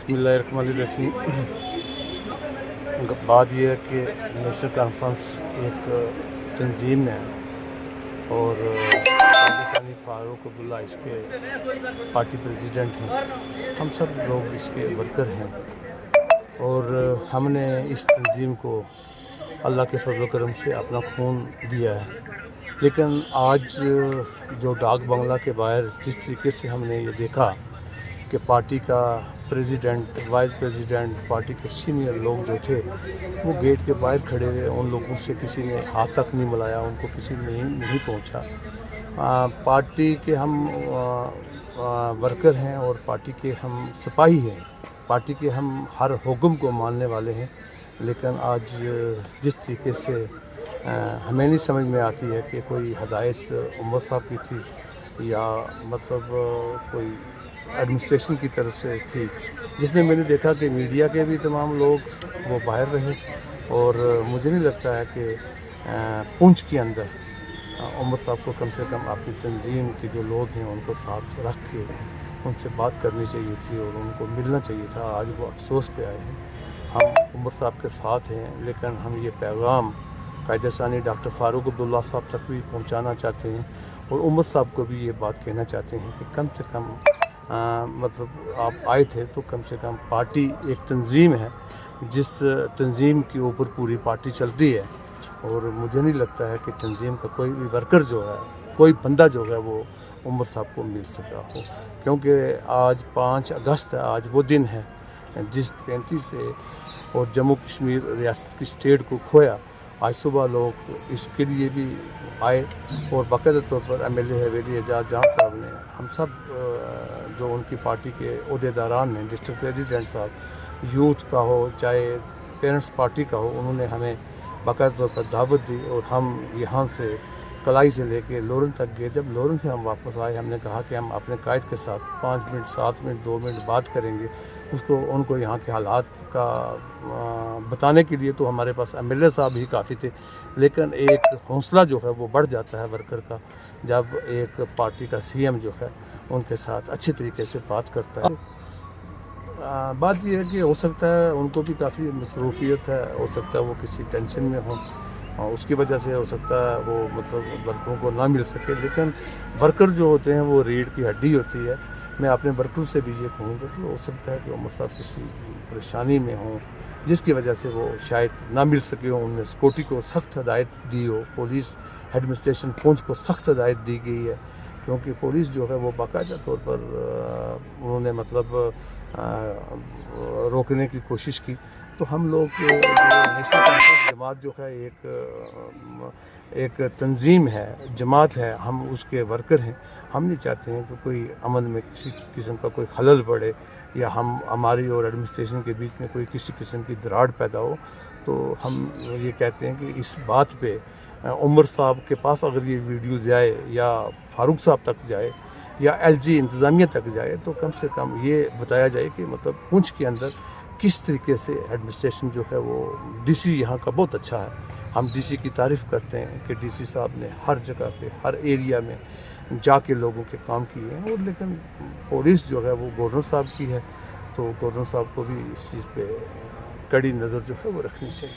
बिस्मिल्लाहिर्रहमानिर्रहीम। बात यह है कि नेशनल कॉन्फ्रेंस एक तंजीम है और पाकिस्तानी फारूक अब्दुल्ला इसके पार्टी प्रेसिडेंट हैं। हम सब लोग इसके वर्कर हैं और हमने इस तंजीम को अल्लाह के फजल करम से अपना खून दिया है। लेकिन आज जो डाक बंगला के बाहर जिस तरीके से हमने ये देखा कि पार्टी का प्रेसिडेंट, वाइस प्रेसिडेंट, पार्टी के सीनियर लोग जो थे वो गेट के बाहर खड़े हुए, उन लोगों से किसी ने हाथ तक नहीं मिलाया, उनको किसी ने नहीं पहुंचा। पार्टी के हम वर्कर हैं और पार्टी के हम सिपाही हैं, पार्टी के हम हर हुक्म को मानने वाले हैं। लेकिन आज जिस तरीके से हमें नहीं समझ में आती है कि कोई हदायत उमर साहब की थी या मतलब कोई एडमिनिस्ट्रेशन की तरफ से थी, जिसमें मैंने देखा कि मीडिया के भी तमाम लोग वो बाहर रहे और मुझे नहीं लगता है कि पुंछ के अंदर उमर साहब को कम से कम अपनी तंजीम के जो लोग हैं उनको साथ रख के उनसे बात करनी चाहिए थी और उनको मिलना चाहिए था। आज वो अफसोस पे आए हैं। हम उमर साहब के साथ हैं, लेकिन हम ये पैगाम कायदेसानी डॉक्टर फारूक अब्दुल्ला साहब तक भी पहुंचाना चाहते हैं और उमर साहब को भी ये बात कहना चाहते हैं कि कम से कम मतलब आप आए थे तो कम से कम पार्टी एक तंजीम है जिस तंजीम के ऊपर पूरी पार्टी चलती है और मुझे नहीं लगता है कि तंजीम का कोई भी वर्कर जो है, कोई बंदा जो है वो उमर साहब को मिल सका हो, क्योंकि आज 5 अगस्त है। आज वो दिन है जिस 35 से और जम्मू कश्मीर रियासत की स्टेट को खोया। आज सुबह लोग इसके लिए भी आए और बाकायदा तौर पर MLA हवेली एजाज जहाँ साहब ने, हम सब जो उनकी पार्टी के अहदेदारान हैं, डिस्ट्रिक्ट प्रेसिडेंट साहब, यूथ का हो चाहे पेरेंट्स पार्टी का हो, उन्होंने हमें बाकायदा तौर पर दावत दी और हम यहाँ से कलाई से लेके लोरन तक गए। जब लोरन से हम वापस आए, हमने कहा कि हम अपने कायद के साथ 5 मिनट, 7 मिनट, 2 मिनट बात करेंगे। उनको यहाँ के हालात का बताने के लिए तो हमारे पास MLA साहब ही काफ़ी थे, लेकिन एक हौसला जो है वो बढ़ जाता है वर्कर का जब एक पार्टी का CM जो है उनके साथ अच्छे तरीके से बात करता है। बात यह है कि हो सकता है उनको भी काफ़ी मसरूफियत है, हो सकता है वो किसी टेंशन में हो, उसकी वजह से हो सकता है वो मतलब वर्करों को ना मिल सके। लेकिन वर्कर जो होते हैं वो रीढ़ की हड्डी होती है। मैं अपने वर्करों से भी ये कहूँगा कि हो सकता है कि उमर साहब किसी परेशानी में हों जिसकी वजह से वो शायद ना मिल सके हो। उन्होंने सिक्योरिटी को सख्त हदायत दी हो, पुलिस एडमिनिस्ट्रेशन पुंछ को सख्त हदायत दी गई है, क्योंकि पुलिस जो है वो बाकायदा तौर पर उन्होंने मतलब रोकने की कोशिश की। तो हम लोग नेशनल कॉन्फ्रेंस जमात जो है एक तंजीम है, जमात है, हम उसके वर्कर हैं। हम नहीं चाहते हैं कि कोई अमन में किसी किस्म का कोई खलल पड़े या हमारी और एडमिनिस्ट्रेशन के बीच में कोई किसी किस्म की दरार पैदा हो। तो हम ये कहते हैं कि इस बात पे उमर साहब के पास अगर ये वीडियो जाए या फारूक साहब तक जाए या LG इंतज़ामिया तक जाए तो कम से कम ये बताया जाए कि मतलब पुंछ के अंदर किस तरीके से एडमिनिस्ट्रेशन जो है वो DC यहाँ का बहुत अच्छा है। हम DC की तारीफ़ करते हैं कि DC साहब ने हर जगह पे, हर एरिया में जाके लोगों के काम किए हैं। और लेकिन पुलिस जो है वो गवर्नर साहब की है, तो गवर्नर साहब को भी इस चीज़ पे कड़ी नज़र जो है वो रखनी चाहिए।